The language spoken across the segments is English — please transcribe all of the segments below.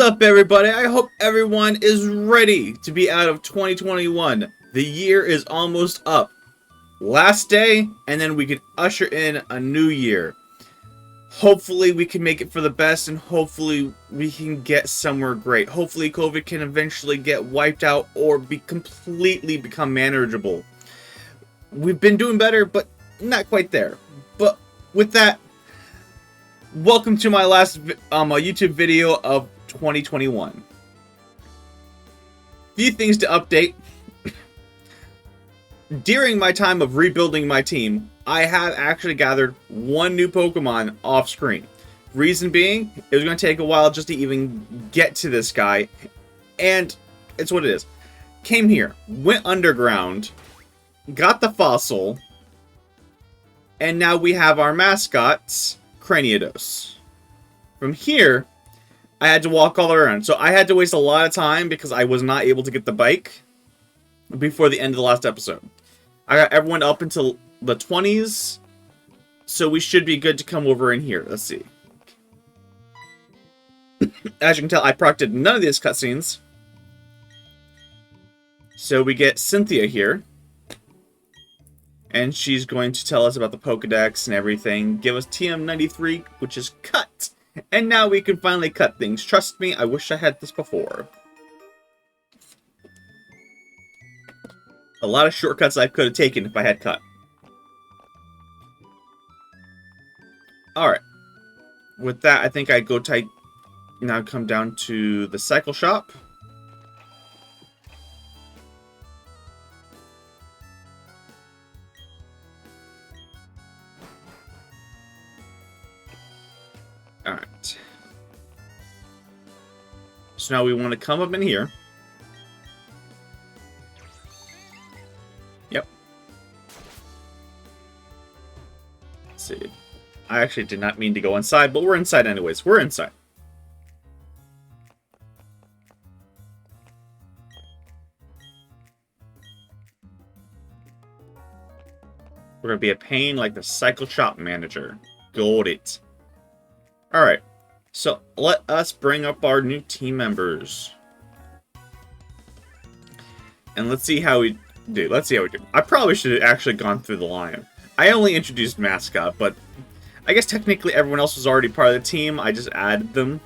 up, everybody? I hope everyone is ready to be out of 2021. The year is almost up. Last day, and then we can usher in a new year. Hopefully we can make it for the best, and hopefully we can get somewhere great. Hopefully COVID can eventually get wiped out or completely become manageable. We've been doing better, but not quite there. But with that, welcome to my last YouTube video of 2021. Few things to update. During my time of rebuilding my team, I have actually gathered one new Pokemon off screen. Reason being, it was going to take a while just to even get to this guy, and it's what it is. Came here, went underground, got the fossil, and now we have our mascots, Cranidos. From here, I had to walk all around. So I had to waste a lot of time because I was not able to get the bike before the end of the last episode. I got everyone up until the 20s, so we should be good to come over in here. Let's see. As you can tell, I proctored none of these cutscenes. So we get Cynthia here. And she's going to tell us about the Pokedex and everything. Give us TM93, which is cut. And now we can finally cut things. Trust me, I wish I had this before. A lot of shortcuts I could have taken if I had cut. Alright. With that, I think I go tight. Now come down to the cycle shop. Alright. So now we want to come up in here. Yep. Let's see. I actually did not mean to go inside, but we're inside anyways. We're inside. We're going to be a pain like the cycle shop manager. Got it. Alright, so let us bring up our new team members. And let's see how we do. Let's see how we do. I probably should have actually gone through the line. I only introduced Mascot, but I guess technically everyone else was already part of the team. I just added them.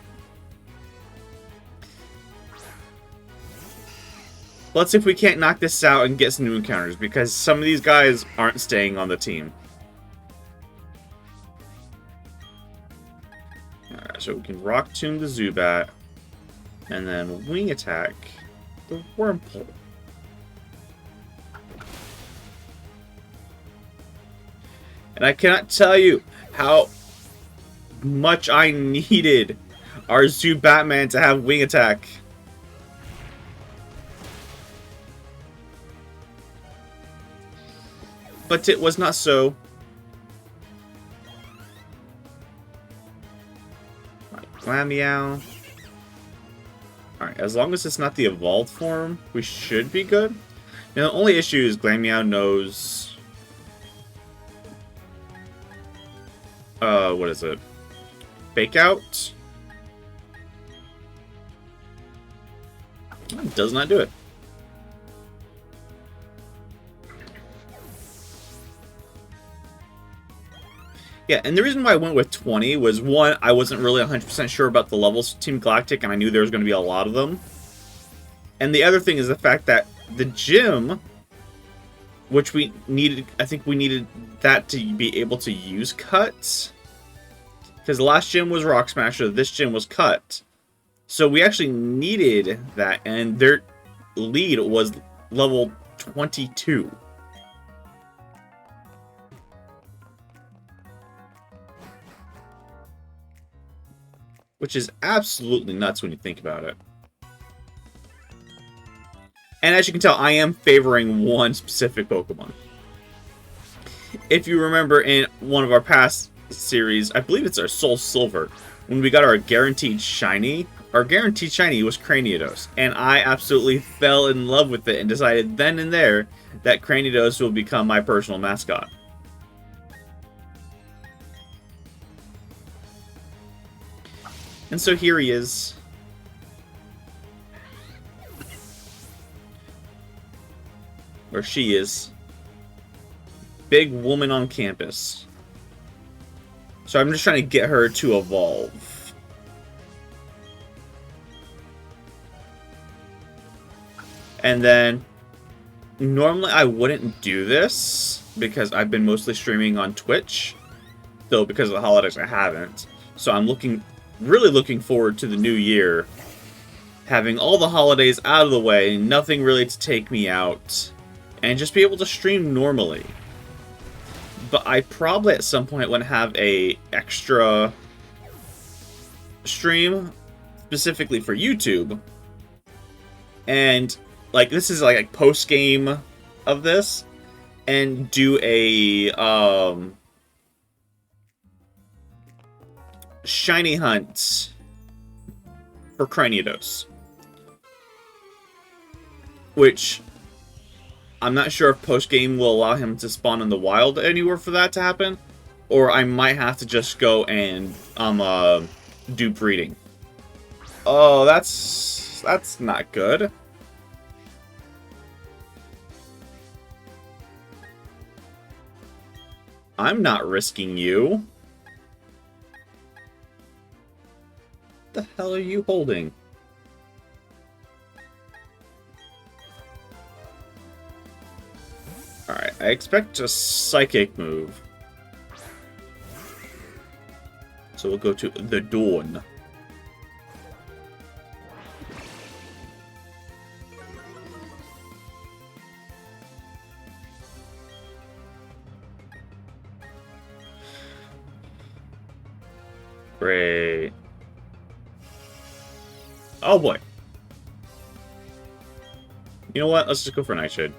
Let's see if we can't knock this out and get some new encounters, because some of these guys aren't staying on the team. Alright, so we can Rock Tomb the Zubat, and then Wing Attack the Wurmple. And I cannot tell you how much I needed our Zubatman to have Wing Attack. But it was not so. Glameow. Alright, as long as it's not the evolved form, we should be good. Now, the only issue is Glameow knows... what is it? Fake Out? It does not do it. Yeah, and the reason why I went with 20 was, one, I wasn't really 100% sure about the levels of Team Galactic, and I knew there was going to be a lot of them. And the other thing is the fact that the gym, which we needed, I think we needed that to be able to use cuts. Because the last gym was Rock Smasher, this gym was cut. So we actually needed that, and their lead was level 22. Which is absolutely nuts when you think about it. And as you can tell, I am favoring one specific Pokemon. If you remember in one of our past series, I believe it's our Soul Silver, when we got our guaranteed shiny was Cranidos. And I absolutely fell in love with it and decided then and there that Cranidos will become my personal mascot. And so here he is. Or she is. Big woman on campus. So I'm just trying to get her to evolve. And then, normally I wouldn't do this, because I've been mostly streaming on Twitch. Though, because of the holidays, I haven't. So I'm really looking forward to the new year. Having all the holidays out of the way, nothing really to take me out. And just be able to stream normally. But I probably at some point want to have a extra stream specifically for YouTube. And like this is like a post game of this, and do a shiny hunt for Cranidos, which I'm not sure if post-game will allow him to spawn in the wild anywhere for that to happen, or I might have to just go and do breeding. Oh, that's not good. I'm not risking you. What the hell are you holding? Alright, I expect a psychic move. So we'll go to the Dawn. Great. Oh boy. You know what? Let's just go for Nightshade.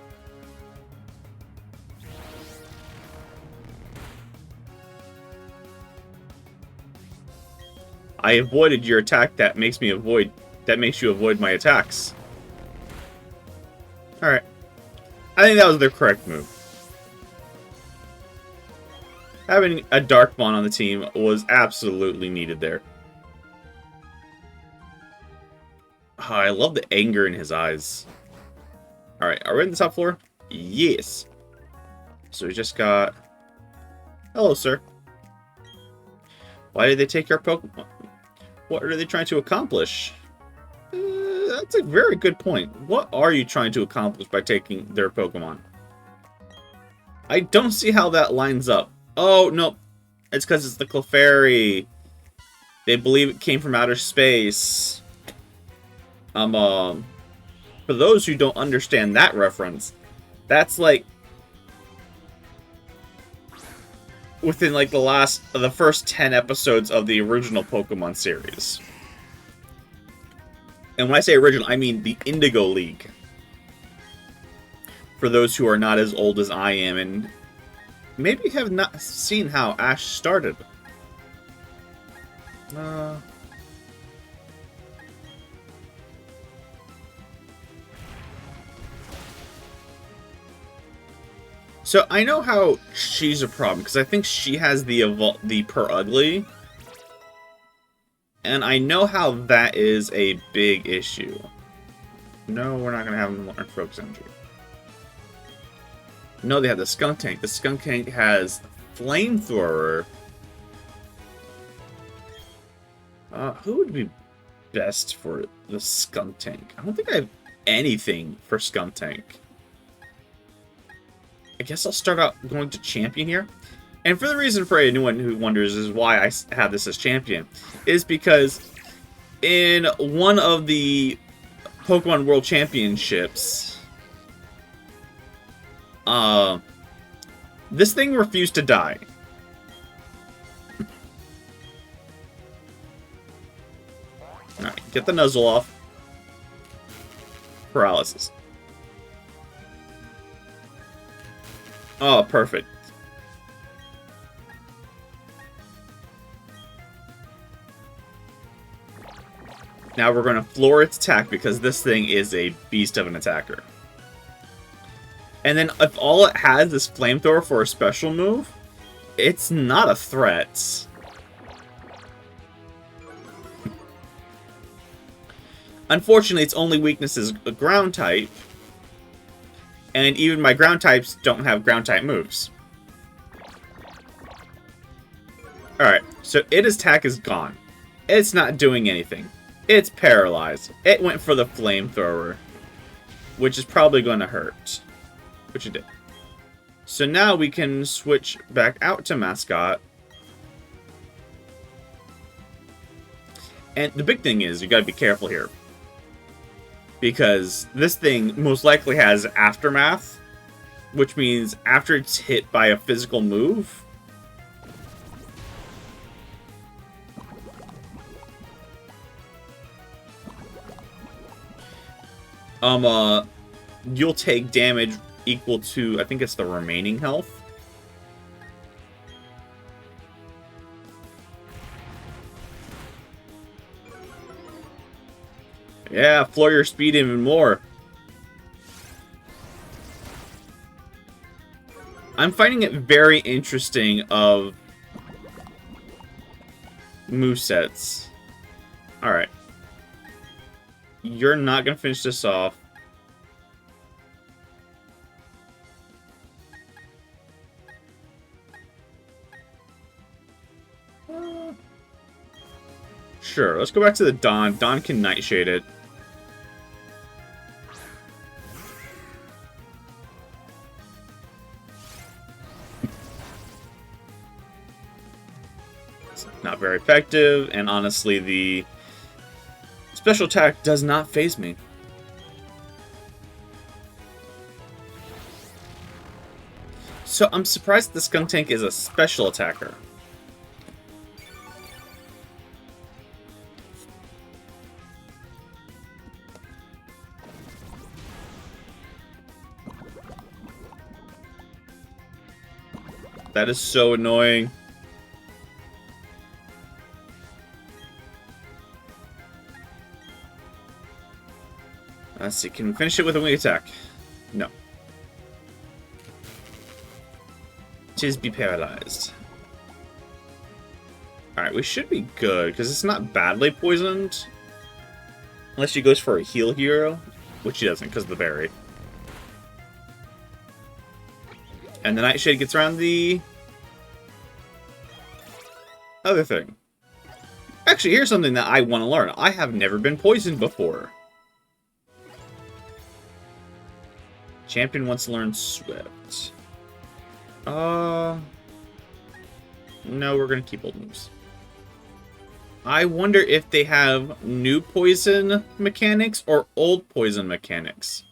I avoided your attack that makes you avoid my attacks. Alright. I think that was the correct move. Having a Darkmon on the team was absolutely needed there. Oh, I love the anger in his eyes. Alright, are we in the top floor? Yes. So we just got... Hello, sir. Why did they take our Pokemon? What are they trying to accomplish? That's a very good point. What are you trying to accomplish by taking their Pokemon? I don't see how that lines up. Oh, no. It's because it's the Clefairy. They believe it came from outer space. For those who don't understand that reference, that's like within like the first 10 episodes of the original Pokemon series. And when I say original, I mean the Indigo League. For those who are not as old as I am and maybe have not seen how Ash started. So I know how she's a problem, because I think she has the Per-Ugly. And I know how that is a big issue. No, we're not going to have them learn Focus Energy. No, they have the Skuntank. The Skuntank has Flamethrower. Who would be best for the Skuntank? I don't think I have anything for Skuntank. I guess I'll start out going to Champion here. And for the reason for anyone who wonders is why I have this as Champion, is because in one of the Pokemon World Championships, this thing refused to die. Alright, get the Nuzzle off. Paralysis. Oh, perfect. Now we're going to floor its attack because this thing is a beast of an attacker. And then if all it has is Flamethrower for a special move, it's not a threat. Unfortunately, its only weakness is a ground type. And even my ground types don't have ground type moves. Alright, so its attack is gone. It's not doing anything. It's paralyzed. It went for the flamethrower, which is probably going to hurt. Which it did. So now we can switch back out to Mascot. And the big thing is, you gotta be careful here. Because this thing most likely has Aftermath, which means after it's hit by a physical move, you'll take damage equal to, I think it's the remaining health. Yeah, floor your speed even more. I'm finding it very interesting of movesets. Alright. You're not going to finish this off. Sure, let's go back to the Dawn. Dawn can Nightshade it. It's not very effective, and honestly, the special attack does not faze me. So I'm surprised the Skunk Tank is a special attacker. That is so annoying. Let's see, can we finish it with a wing attack? No. Tis be paralyzed. Alright, we should be good, because it's not badly poisoned. Unless she goes for a heal hero, which she doesn't because of the berry. And the Nightshade gets around the other thing. Actually, here's something that I want to learn. I have never been poisoned before. Champion wants to learn Swift. No, we're going to keep old moves. I wonder if they have new poison mechanics or old poison mechanics.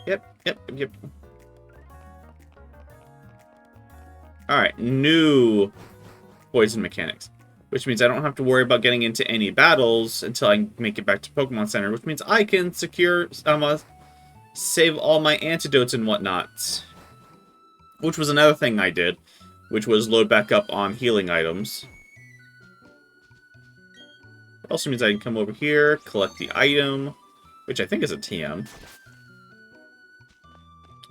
Yep. Alright, new poison mechanics. Which means I don't have to worry about getting into any battles until I make it back to Pokemon Center. Which means I can secure, save all my antidotes and whatnot. Which was another thing I did. Which was load back up on healing items. It also means I can come over here, collect the item. Which I think is a TM.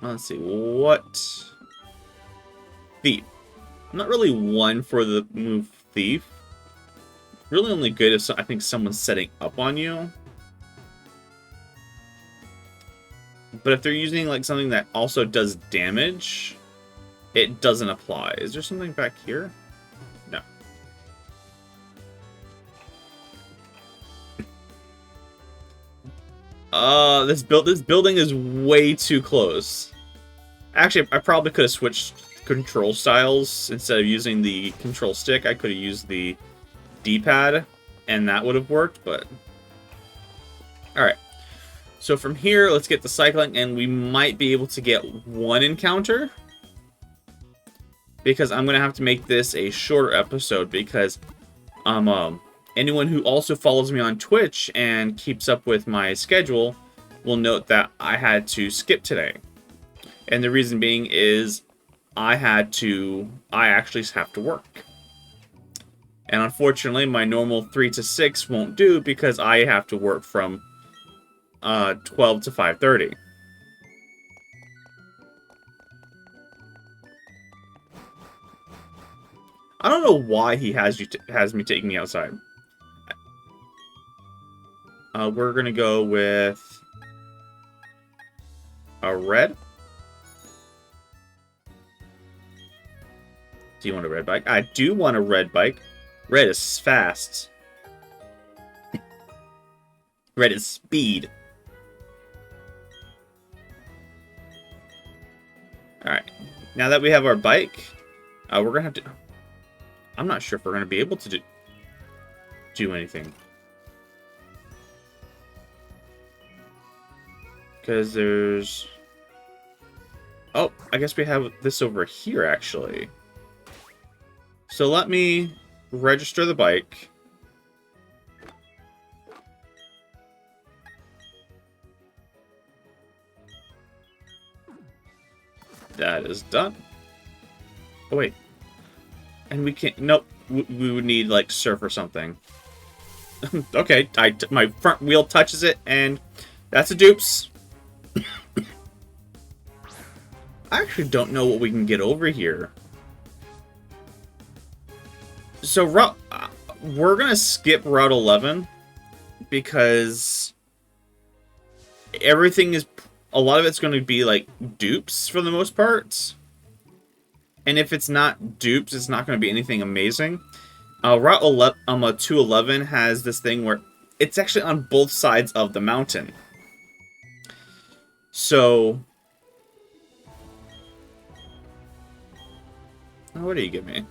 Let's see, what? Thief. I'm not really one for the move Thief. Really only good if I think someone's setting up on you. But if they're using like something that also does damage, it doesn't apply. Is there something back here? No. This building is way too close. Actually, I probably could have switched control styles. Instead of using the control stick, I could have used the D-pad, and that would have worked, but... Alright. So from here, let's get the cycling, and we might be able to get one encounter. Because I'm going to have to make this a shorter episode, because anyone who also follows me on Twitch and keeps up with my schedule will note that I had to skip today. And the reason being is I actually have to work. And unfortunately, my normal 3 to 6 won't do because I have to work from 12 to 5:30. I don't know why he has me taking me outside. We're gonna go with a red. Do you want a red bike? I do want a red bike. Red is fast. Red is speed. Alright. Now that we have our bike, we're going to have to... I'm not sure if we're going to be able to do anything. Because there's... Oh, I guess we have this over here, actually. So let me register the bike. That is done. Oh, wait. And we can't... Nope. We would need, like, surf or something. Okay. My front wheel touches it, and that's a dupes. I actually don't know what we can get over here. So, we're going to skip Route 11 because everything is... A lot of it's going to be, like, dupes for the most part. And if it's not dupes, it's not going to be anything amazing. Route 211 has this thing where it's actually on both sides of the mountain. So... Oh, what do you give me?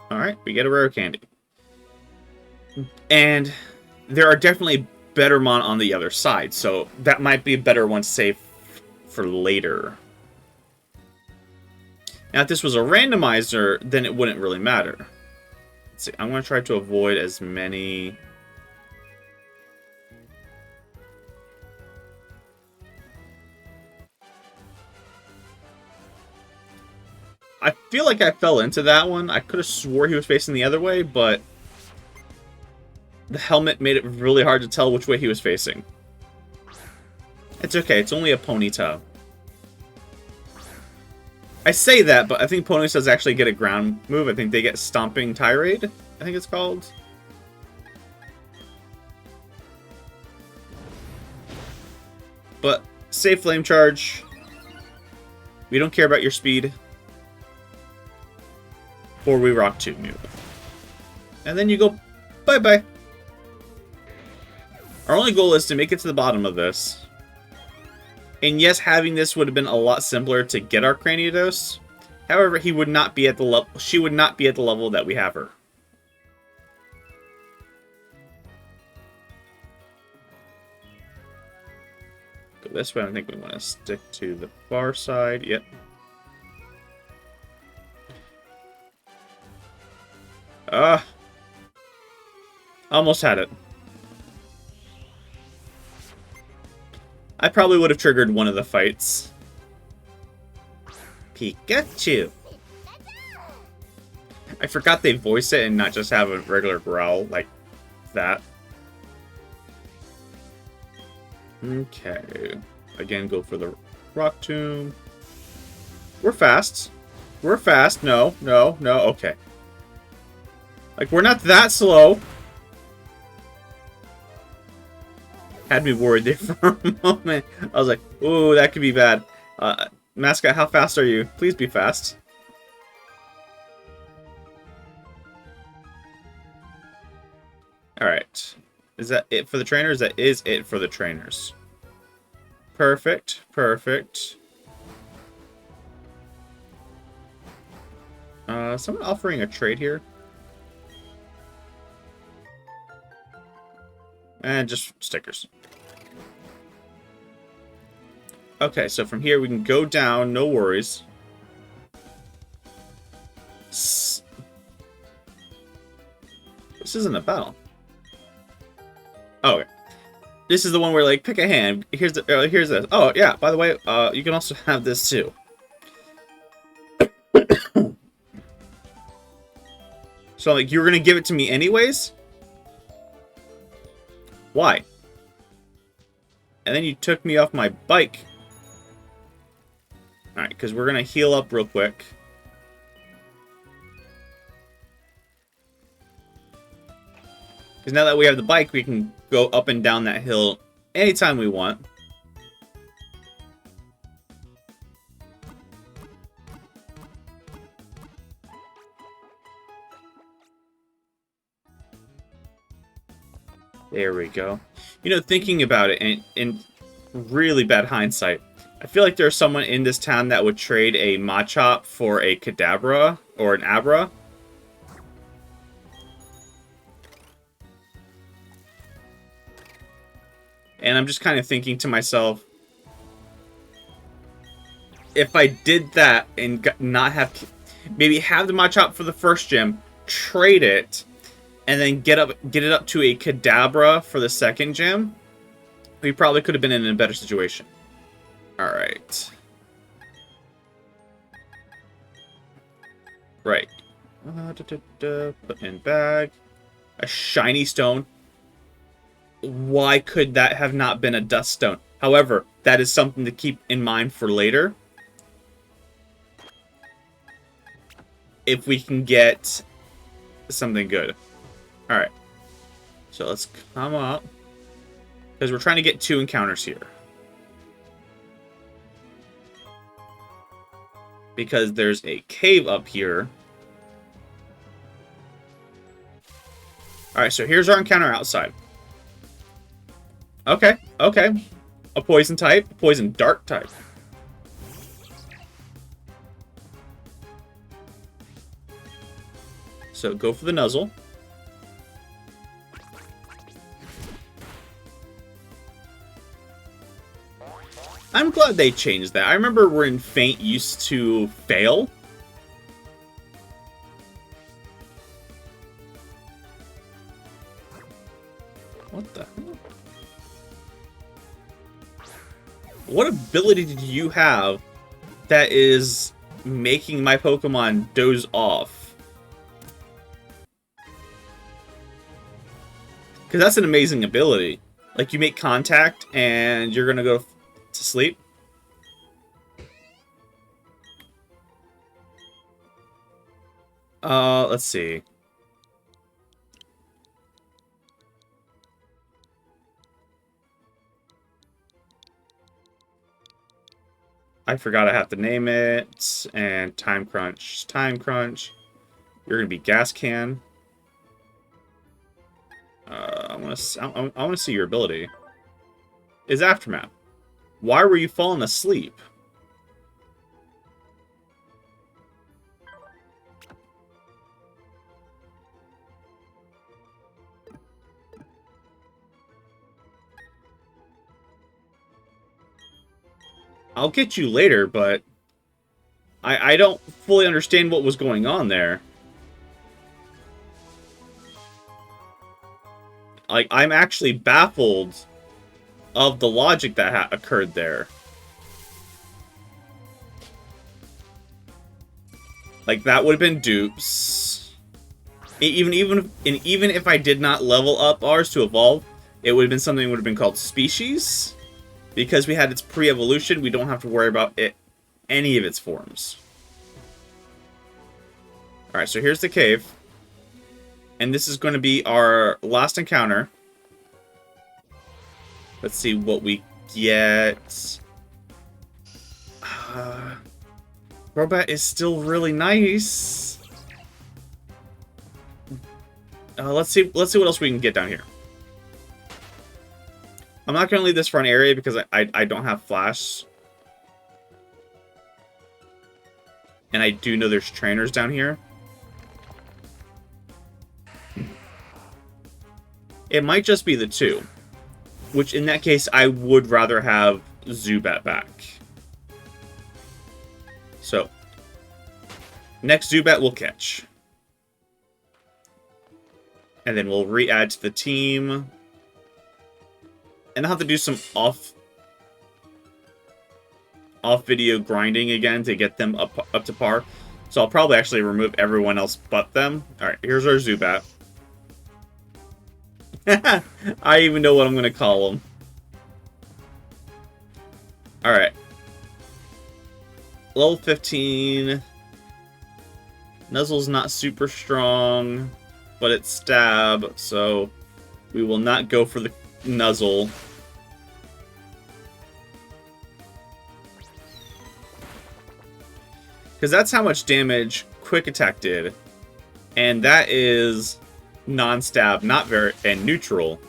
Alright, we get a rare candy. And there are definitely better mon on the other side, so that might be a better one to save for later. Now, if this was a randomizer, then it wouldn't really matter. Let's see, I'm going to try to avoid as many... I feel like I fell into that one. I could have swore he was facing the other way, but the helmet made it really hard to tell which way he was facing. It's okay, it's only a Ponyta. I say that, but I think Ponytas actually get a ground move. I think they get Stomping Tirade, I think it's called. But, save Flame Charge. We don't care about your speed. Or we Rock Tomb you. And then you go bye-bye. Our only goal is to make it to the bottom of this. And yes, having this would have been a lot simpler to get our Cranidos. However, he would not be at the level. She would not be at the level that we have her. Go this way. I think we want to stick to the far side. Yep. Almost had it. I probably would have triggered one of the fights. Pikachu! I forgot they voice it and not just have a regular growl like that. Okay. Again, go for the Rock Tomb. We're fast. We're fast. No, no, no. Okay. Like, we're not that slow. Had me worried there for a moment. I was like, ooh, that could be bad. Mascot, how fast are you? Please be fast. Alright. Is that it for the trainers? That is it for the trainers. Perfect. Perfect. Someone offering a trade here? And just stickers. Okay, so from here we can go down, no worries. This isn't a battle. Oh, okay. This is the one where, like, pick a hand. Here's this. Oh, yeah, by the way, you can also have this too. So, like, you were gonna give it to me anyways? Why? And then you took me off my bike. Alright, because we're going to heal up real quick. Because now that we have the bike, we can go up and down that hill anytime we want. There we go. You know, thinking about it, in really bad hindsight, I feel like there's someone in this town that would trade a Machop for a Kadabra or an Abra. And I'm just kind of thinking to myself, if I did that and not have... Maybe have the Machop for the first gym, trade it, and then get it up to a Kadabra for the second gym, we probably could have been in a better situation. Alright. Right. Put in bag. A shiny stone. Why could that have not been a dust stone? However, that is something to keep in mind for later. If we can get something good. Alright. So let's come up. Because we're trying to get 2 encounters here. Because there's a cave up here. Alright, so here's our encounter outside. Okay, okay. A poison type, a poison dark type. So go for the Nuzzle. I'm glad they changed that. I remember when Faint used to fail. What the hell? What ability did you have that is making my Pokemon doze off? Because that's an amazing ability. Like, you make contact and you're going to go to sleep. Let's see. I forgot I have to name it. And time crunch. Time crunch. You're gonna be gas can. I want to see your ability. Is Aftermath. Why were you falling asleep? I'll get you later, but I don't fully understand what was going on there. Like, I'm actually baffled of the logic that occurred there. Like, that would have been dupes. Even if I did not level up ours to evolve, it would have been something that would have been called species. Because we had its pre-evolution, we don't have to worry about any of its forms. Alright, so here's the cave. And this is going to be our last encounter. Let's see what we get. Robot is still really nice. Let's see what else we can get down here. I'm not going to leave this front area because I don't have flash. And I do know there's trainers down here. It might just be the 2. Which, in that case, I would rather have Zubat back. So, next Zubat we'll catch. And then we'll re-add to the team. And I'll have to do some off-video grinding again to get them up to par. So I'll probably actually remove everyone else but them. Alright, here's our Zubat. I even know what I'm going to call him. Alright. Level 15. Nuzzle's not super strong, but it's stab, so We will not go for the Nuzzle. Because that's how much damage Quick Attack did. And that is non-stab, not very, and neutral.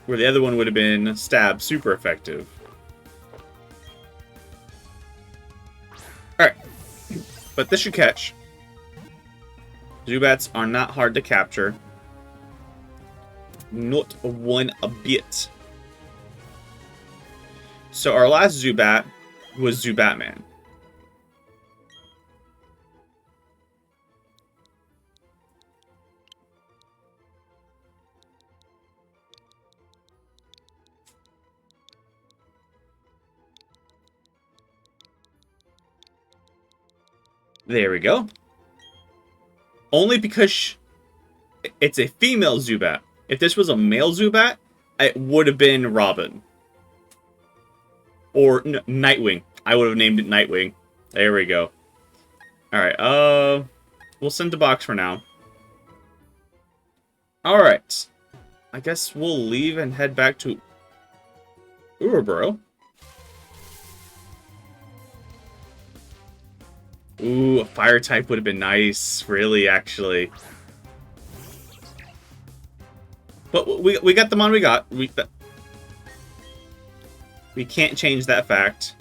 Where the other one would have been stab, super effective. Alright. But this should catch. Zubats are not hard to capture. Not one a bit. So our last Zubat was Zubatman. There we go. Only because it's a female Zubat. If this was a male Zubat, it would have been Robin. Or Nightwing. I would have named it Nightwing. There we go. Alright, we'll send the box for now. Alright. I guess we'll leave and head back to Uraboro. Ooh, a fire type would have been nice, really, actually. But we got the mon we got. We can't change that fact.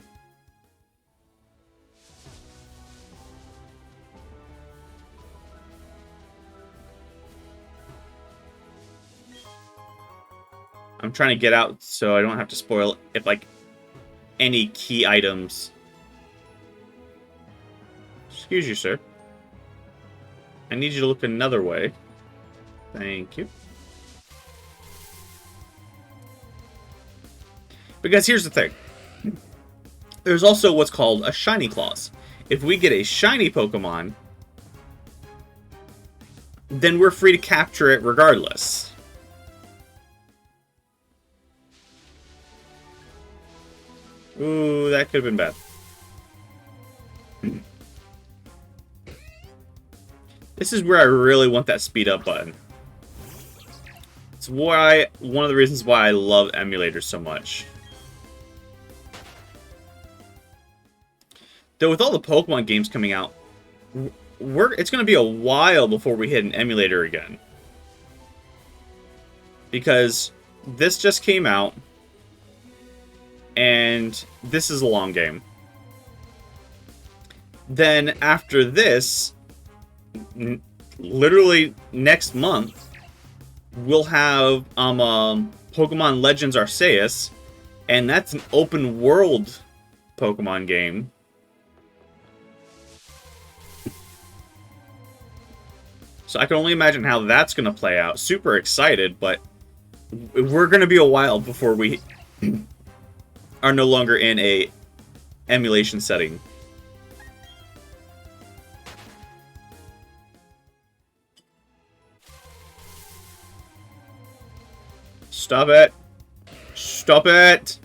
I'm trying to get out so I don't have to spoil if like any key items. Excuse you, sir. I need you to look another way. Thank you. Because here's the thing. There's also what's called a Shiny Clause. If we get a Shiny Pokemon, then we're free to capture it regardless. Ooh, that could have been bad. This is where I really want that speed up button. It's why one of the reasons why I love emulators so much. Though with all the Pokemon games coming out, it's going to be a while before we hit an emulator again. Because this just came out, and this is a long game. Then after this, literally next month, we'll have Pokemon Legends Arceus, and that's an open world Pokemon game. So I can only imagine how that's going to play out. Super excited, but we're going to be a while before we are no longer in a emulation setting. Stop it. Stop it.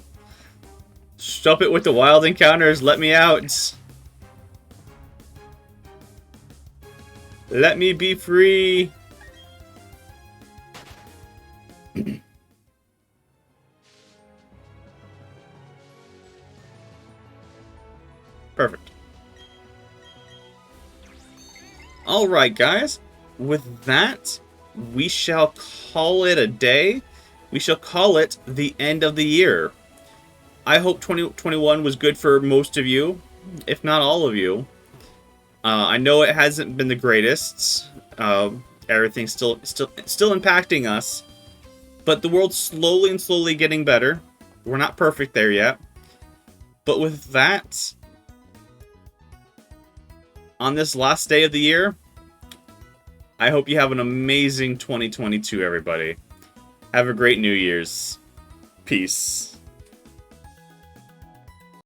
Stop it with the wild encounters. Let me out. Let me be free. Perfect. Alright, guys. With that, we shall call it a day. We shall call it the end of the year. I hope 2021 was good for most of you, if not all of you. I know it hasn't been the greatest. Everything's still impacting us, but the world's slowly getting better. We're not perfect there yet. But with that, on this last day of the year, I hope you have an amazing 2022, everybody. Have a great New Year's. Peace.